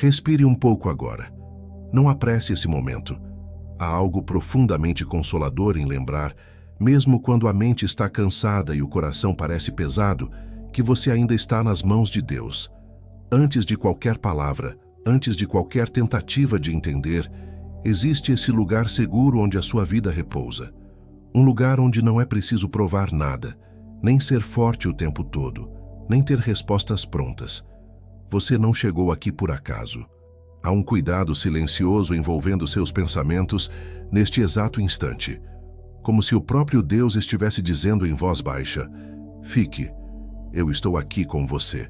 Respire um pouco agora. Não apresse esse momento. Há algo profundamente consolador em lembrar, mesmo quando a mente está cansada e o coração parece pesado, que você ainda está nas mãos de Deus. Antes de qualquer palavra, antes de qualquer tentativa de entender, existe esse lugar seguro onde a sua vida repousa. Um lugar onde não é preciso provar nada, nem ser forte o tempo todo, nem ter respostas prontas. Você não chegou aqui por acaso. Há um cuidado silencioso envolvendo seus pensamentos neste exato instante, como se o próprio Deus estivesse dizendo em voz baixa: fique, eu estou aqui com você.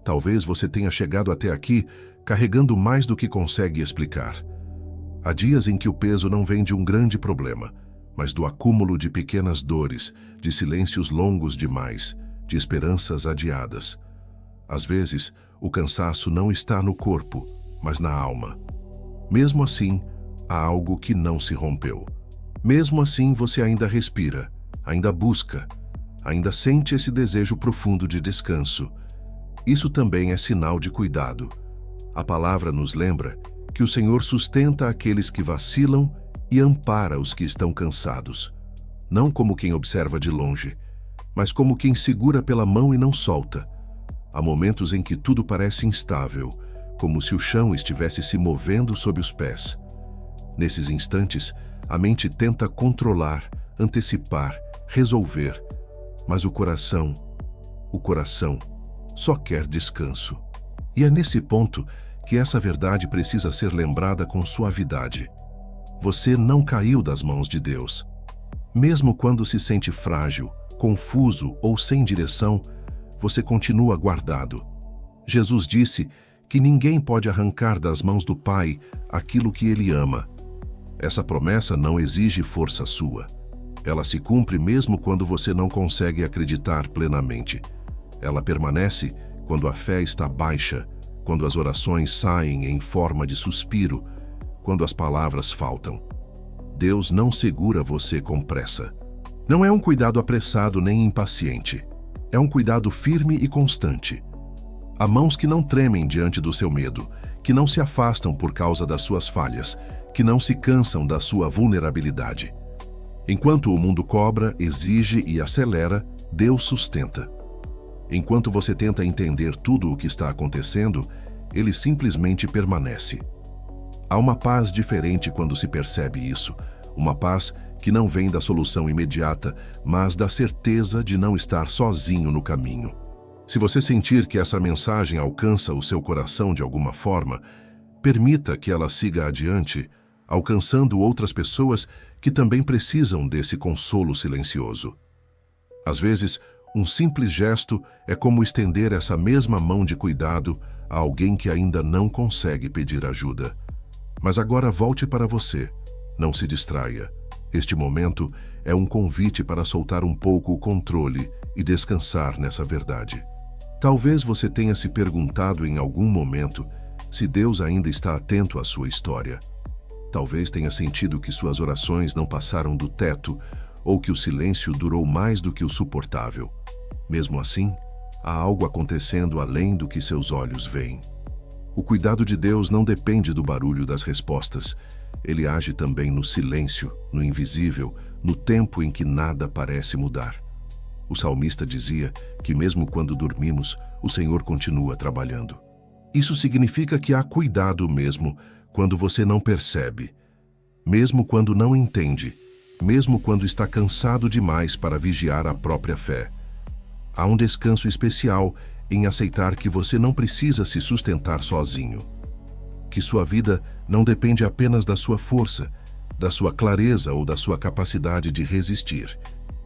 Talvez você tenha chegado até aqui carregando mais do que consegue explicar. Há dias em que o peso não vem de um grande problema, mas do acúmulo de pequenas dores, de silêncios longos demais, de esperanças adiadas. Às vezes, o cansaço não está no corpo, mas na alma. Mesmo assim, há algo que não se rompeu. Mesmo assim, você ainda respira, ainda busca, ainda sente esse desejo profundo de descanso. Isso também é sinal de cuidado. A palavra nos lembra que o Senhor sustenta aqueles que vacilam e ampara os que estão cansados. Não como quem observa de longe, mas como quem segura pela mão e não solta. Há momentos em que tudo parece instável, como se o chão estivesse se movendo sob os pés. Nesses instantes, a mente tenta controlar, antecipar, resolver, mas o coração só quer descanso. E é nesse ponto que essa verdade precisa ser lembrada com suavidade. Você não caiu das mãos de Deus. Mesmo quando se sente frágil, confuso ou sem direção, você continua guardado. Jesus disse que ninguém pode arrancar das mãos do Pai aquilo que Ele ama. Essa promessa não exige força sua. Ela se cumpre mesmo quando você não consegue acreditar plenamente. Ela permanece quando a fé está baixa, quando as orações saem em forma de suspiro, quando as palavras faltam. Deus não segura você com pressa. Não é um cuidado apressado nem impaciente. É um cuidado firme e constante. Há mãos que não tremem diante do seu medo, que não se afastam por causa das suas falhas, que não se cansam da sua vulnerabilidade. Enquanto o mundo cobra, exige e acelera, Deus sustenta. Enquanto você tenta entender tudo o que está acontecendo, Ele simplesmente permanece. Há uma paz diferente quando se percebe isso, uma paz que não vem da solução imediata, mas da certeza de não estar sozinho no caminho. Se você sentir que essa mensagem alcança o seu coração de alguma forma, permita que ela siga adiante, alcançando outras pessoas que também precisam desse consolo silencioso. Às vezes, um simples gesto é como estender essa mesma mão de cuidado a alguém que ainda não consegue pedir ajuda. Mas agora volte para você. Não se distraia. Este momento é um convite para soltar um pouco o controle e descansar nessa verdade. Talvez você tenha se perguntado em algum momento se Deus ainda está atento à sua história. Talvez tenha sentido que suas orações não passaram do teto ou que o silêncio durou mais do que o suportável. Mesmo assim, há algo acontecendo além do que seus olhos veem. O cuidado de Deus não depende do barulho das respostas. Ele age também no silêncio, no invisível, no tempo em que nada parece mudar. O salmista dizia que mesmo quando dormimos, o Senhor continua trabalhando. Isso significa que há cuidado mesmo quando você não percebe, mesmo quando não entende, mesmo quando está cansado demais para vigiar a própria fé. Há um descanso especial em aceitar que você não precisa se sustentar sozinho, que sua vida não depende apenas da sua força, da sua clareza ou da sua capacidade de resistir.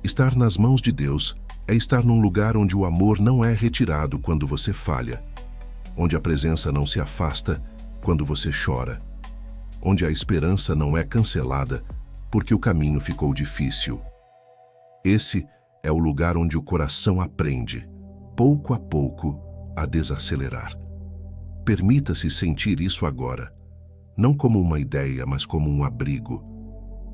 Estar nas mãos de Deus é estar num lugar onde o amor não é retirado quando você falha, onde a presença não se afasta quando você chora, onde a esperança não é cancelada porque o caminho ficou difícil. Esse é o lugar onde o coração aprende, pouco a pouco, a desacelerar. Permita-se sentir isso agora, não como uma ideia, mas como um abrigo.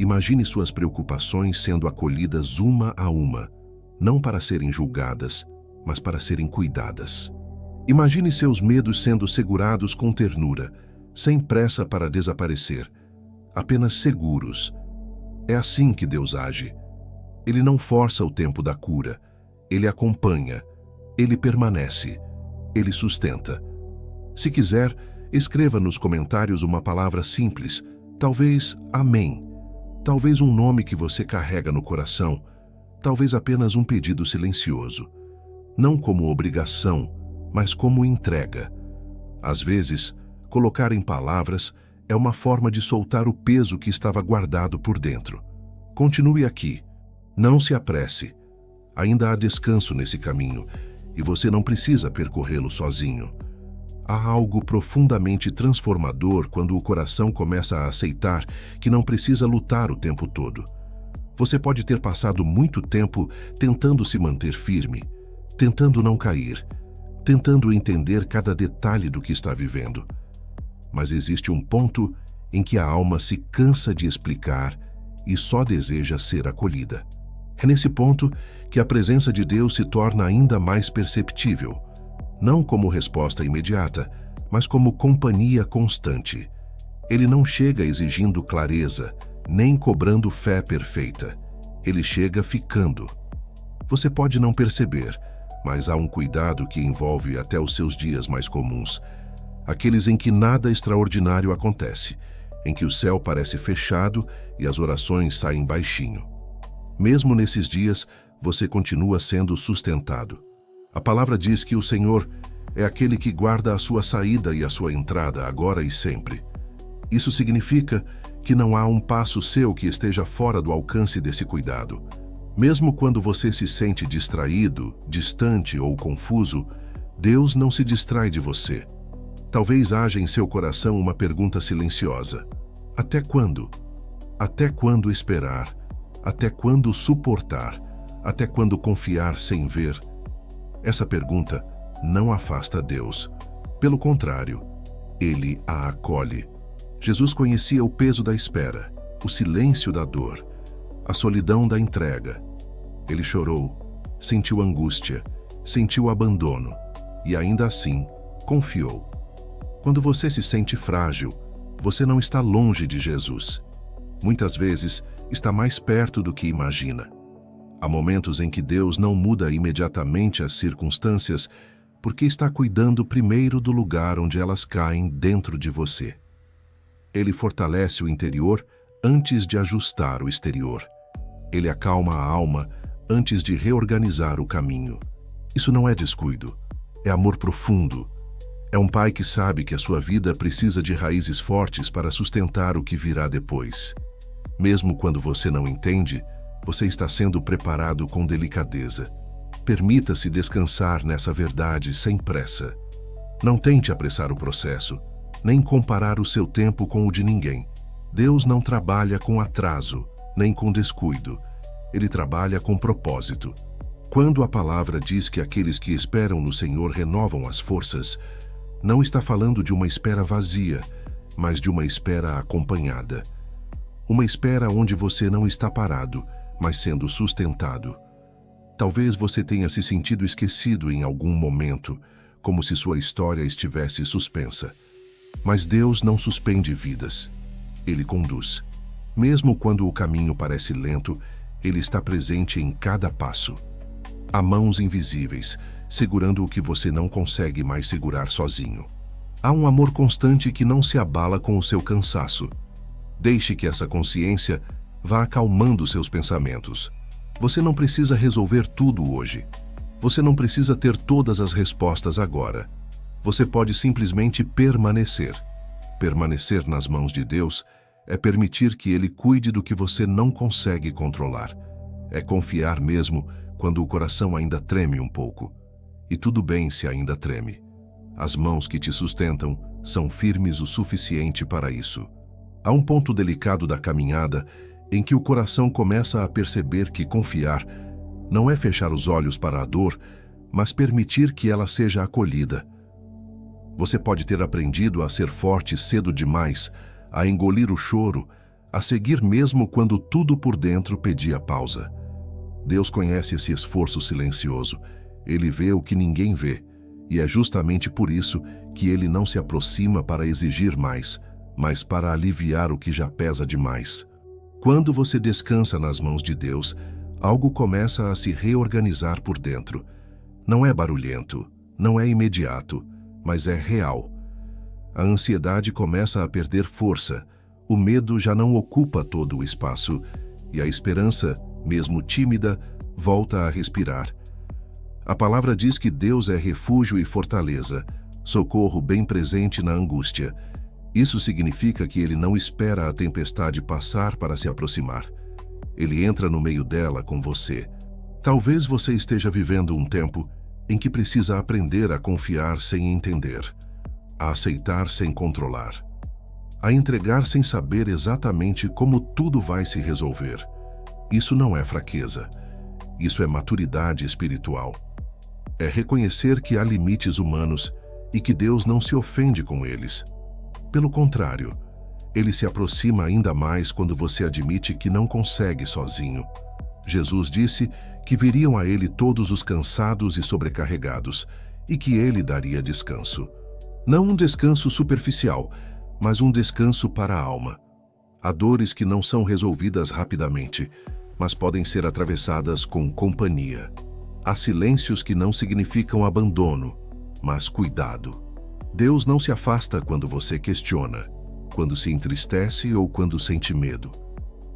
Imagine suas preocupações sendo acolhidas uma a uma, não para serem julgadas, mas para serem cuidadas. Imagine seus medos sendo segurados com ternura, sem pressa para desaparecer, apenas seguros. É assim que Deus age. Ele não força o tempo da cura. Ele acompanha. Ele permanece. Ele sustenta. Se quiser, escreva nos comentários uma palavra simples, talvez amém. Talvez um nome que você carrega no coração, talvez apenas um pedido silencioso. Não como obrigação, mas como entrega. Às vezes, colocar em palavras é uma forma de soltar o peso que estava guardado por dentro. Continue aqui. Não se apresse. Ainda há descanso nesse caminho e você não precisa percorrê-lo sozinho. Há algo profundamente transformador quando o coração começa a aceitar que não precisa lutar o tempo todo. Você pode ter passado muito tempo tentando se manter firme, tentando não cair, tentando entender cada detalhe do que está vivendo. Mas existe um ponto em que a alma se cansa de explicar e só deseja ser acolhida. É nesse ponto que a presença de Deus se torna ainda mais perceptível, não como resposta imediata, mas como companhia constante. Ele não chega exigindo clareza, nem cobrando fé perfeita. Ele chega ficando. Você pode não perceber, mas há um cuidado que envolve até os seus dias mais comuns, aqueles em que nada extraordinário acontece, em que o céu parece fechado e as orações saem baixinho. Mesmo nesses dias, você continua sendo sustentado. A palavra diz que o Senhor é aquele que guarda a sua saída e a sua entrada agora e sempre. Isso significa que não há um passo seu que esteja fora do alcance desse cuidado. Mesmo quando você se sente distraído, distante ou confuso, Deus não se distrai de você. Talvez haja em seu coração uma pergunta silenciosa. Até quando? Até quando esperar? Até quando suportar? Até quando confiar sem ver? Essa pergunta não afasta Deus. Pelo contrário, Ele a acolhe. Jesus conhecia o peso da espera, o silêncio da dor, a solidão da entrega. Ele chorou, sentiu angústia, sentiu abandono e ainda assim confiou. Quando você se sente frágil, você não está longe de Jesus. Muitas vezes está mais perto do que imagina. Há momentos em que Deus não muda imediatamente as circunstâncias porque está cuidando primeiro do lugar onde elas caem dentro de você. Ele fortalece o interior antes de ajustar o exterior. Ele acalma a alma antes de reorganizar o caminho. Isso não é descuido, é amor profundo. É um pai que sabe que a sua vida precisa de raízes fortes para sustentar o que virá depois. Mesmo quando você não entende, você está sendo preparado com delicadeza. Permita-se descansar nessa verdade sem pressa. Não tente apressar o processo, nem comparar o seu tempo com o de ninguém. Deus não trabalha com atraso, nem com descuido. Ele trabalha com propósito. Quando a palavra diz que aqueles que esperam no Senhor renovam as forças, não está falando de uma espera vazia, mas de uma espera acompanhada. Uma espera onde você não está parado, mas sendo sustentado. Talvez você tenha se sentido esquecido em algum momento, como se sua história estivesse suspensa. Mas Deus não suspende vidas. Ele conduz. Mesmo quando o caminho parece lento, Ele está presente em cada passo. Há mãos invisíveis, segurando o que você não consegue mais segurar sozinho. Há um amor constante que não se abala com o seu cansaço. Deixe que essa consciência vá acalmando seus pensamentos. Você não precisa resolver tudo hoje. Você não precisa ter todas as respostas agora. Você pode simplesmente permanecer. Permanecer nas mãos de Deus é permitir que Ele cuide do que você não consegue controlar. É confiar mesmo quando o coração ainda treme um pouco. E tudo bem se ainda treme. As mãos que te sustentam são firmes o suficiente para isso. Há um ponto delicado da caminhada em que o coração começa a perceber que confiar não é fechar os olhos para a dor, mas permitir que ela seja acolhida. Você pode ter aprendido a ser forte cedo demais, a engolir o choro, a seguir mesmo quando tudo por dentro pedia pausa. Deus conhece esse esforço silencioso. Ele vê o que ninguém vê, E é justamente por isso que ele não se aproxima para exigir mais, mas para aliviar o que já pesa demais. Quando você descansa nas mãos de Deus, algo começa a se reorganizar por dentro. Não é barulhento, não é imediato, mas é real. A ansiedade começa a perder força, o medo já não ocupa todo o espaço, e a esperança, mesmo tímida, volta a respirar. A palavra diz que Deus é refúgio e fortaleza, socorro bem presente na angústia. Isso significa que ele não espera a tempestade passar para se aproximar. Ele entra no meio dela com você. Talvez você esteja vivendo um tempo em que precisa aprender a confiar sem entender, a aceitar sem controlar, a entregar sem saber exatamente como tudo vai se resolver. Isso não é fraqueza. Isso é maturidade espiritual. É reconhecer que há limites humanos e que Deus não se ofende com eles. Pelo contrário, ele se aproxima ainda mais quando você admite que não consegue sozinho. Jesus disse que viriam a ele todos os cansados e sobrecarregados e que ele daria descanso. Não um descanso superficial, mas um descanso para a alma. Há dores que não são resolvidas rapidamente, mas podem ser atravessadas com companhia. Há silêncios que não significam abandono, mas cuidado. Deus não se afasta quando você questiona, quando se entristece ou quando sente medo.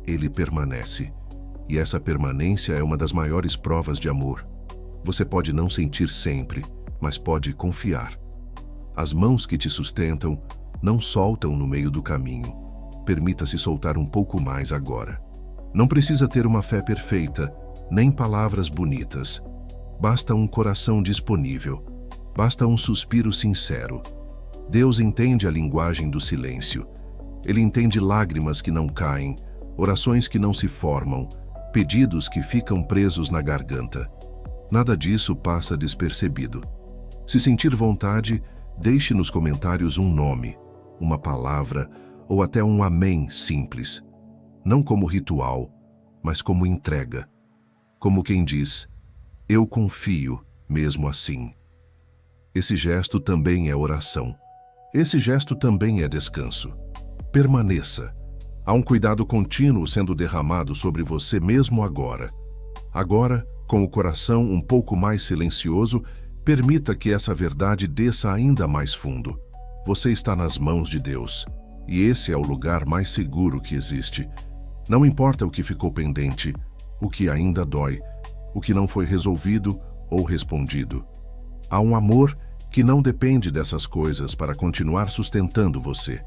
Ele permanece. E essa permanência é uma das maiores provas de amor. Você pode não sentir sempre, mas pode confiar. As mãos que te sustentam não soltam no meio do caminho. Permita-se soltar um pouco mais agora. Não precisa ter uma fé perfeita, nem palavras bonitas. Basta um coração disponível. Basta um suspiro sincero. Deus entende a linguagem do silêncio. Ele entende lágrimas que não caem, orações que não se formam, pedidos que ficam presos na garganta. Nada disso passa despercebido. Se sentir vontade, deixe nos comentários um nome, uma palavra ou até um amém simples. Não como ritual, mas como entrega. Como quem diz, eu confio mesmo assim. Esse gesto também é oração. Esse gesto também é descanso. Permaneça. Há um cuidado contínuo sendo derramado sobre você mesmo agora. Agora, com o coração um pouco mais silencioso, permita que essa verdade desça ainda mais fundo. Você está nas mãos de Deus, e esse é o lugar mais seguro que existe. Não importa o que ficou pendente, o que ainda dói, o que não foi resolvido ou respondido. Há um amor que não depende dessas coisas para continuar sustentando você.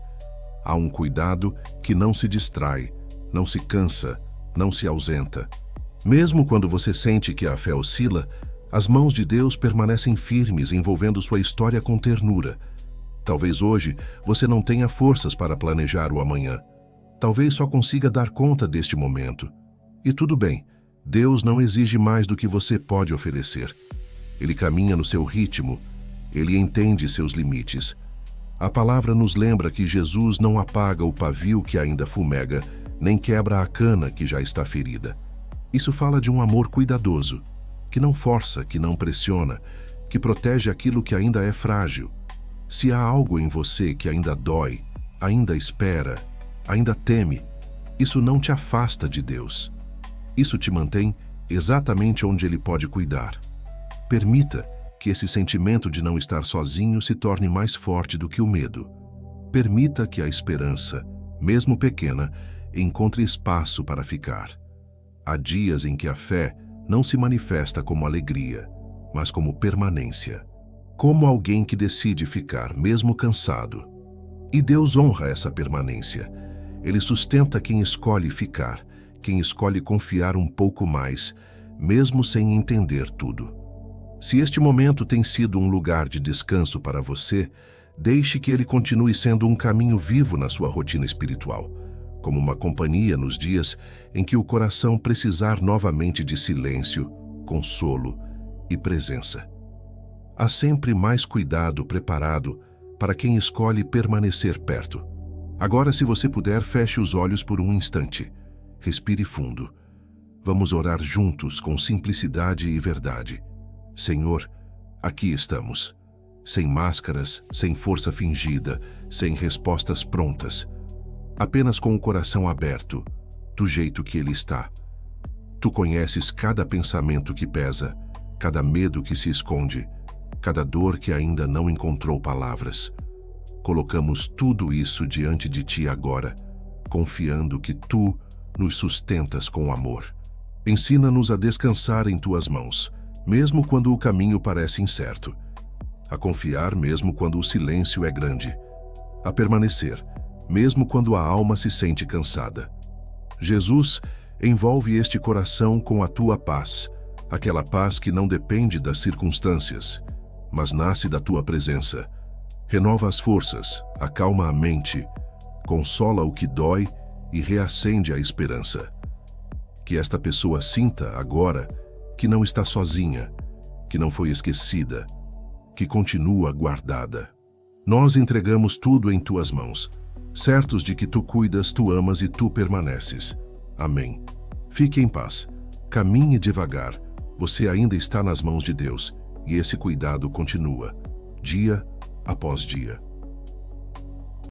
Há um cuidado que não se distrai, não se cansa, não se ausenta. Mesmo quando você sente que a fé oscila, as mãos de Deus permanecem firmes, envolvendo sua história com ternura. Talvez hoje você não tenha forças para planejar o amanhã. Talvez só consiga dar conta deste momento. E tudo bem, Deus não exige mais do que você pode oferecer. Ele caminha no seu ritmo, ele entende seus limites. A palavra nos lembra que Jesus não apaga o pavio que ainda fumega, nem quebra a cana que já está ferida. Isso fala de um amor cuidadoso, que não força, que não pressiona, que protege aquilo que ainda é frágil. Se há algo em você que ainda dói, ainda espera, ainda teme, isso não te afasta de Deus. Isso te mantém exatamente onde Ele pode cuidar. Permita que esse sentimento de não estar sozinho se torne mais forte do que o medo. Permita que a esperança, mesmo pequena, encontre espaço para ficar. Há dias em que a fé não se manifesta como alegria, mas como permanência. Como alguém que decide ficar, mesmo cansado. E Deus honra essa permanência. Ele sustenta quem escolhe ficar, quem escolhe confiar um pouco mais, mesmo sem entender tudo. Se este momento tem sido um lugar de descanso para você, deixe que ele continue sendo um caminho vivo na sua rotina espiritual, como uma companhia nos dias em que o coração precisar novamente de silêncio, consolo e presença. Há sempre mais cuidado preparado para quem escolhe permanecer perto. Agora, se você puder, feche os olhos por um instante. Respire fundo. Vamos orar juntos com simplicidade e verdade. Senhor, aqui estamos. sem máscaras, sem força fingida, sem respostas prontas. Apenas com o coração aberto, do jeito que ele está. Tu conheces cada pensamento que pesa, cada medo que se esconde, cada dor que ainda não encontrou palavras. Colocamos tudo isso diante de ti agora, confiando que tu nos sustentas com amor. Ensina-nos a descansar em tuas mãos, mesmo quando o caminho parece incerto. A confiar mesmo quando o silêncio é grande. A permanecer, mesmo quando a alma se sente cansada. Jesus, envolve este coração com a tua paz, aquela paz que não depende das circunstâncias, mas nasce da tua presença. Renova as forças, acalma a mente, consola o que dói e reacende a esperança. Que esta pessoa sinta agora que não está sozinha, que não foi esquecida, que continua guardada. Nós entregamos tudo em tuas mãos, certos de que tu cuidas, tu amas e tu permaneces. Amém. Fique em paz, caminhe devagar, você ainda está nas mãos de Deus e esse cuidado continua, dia após dia.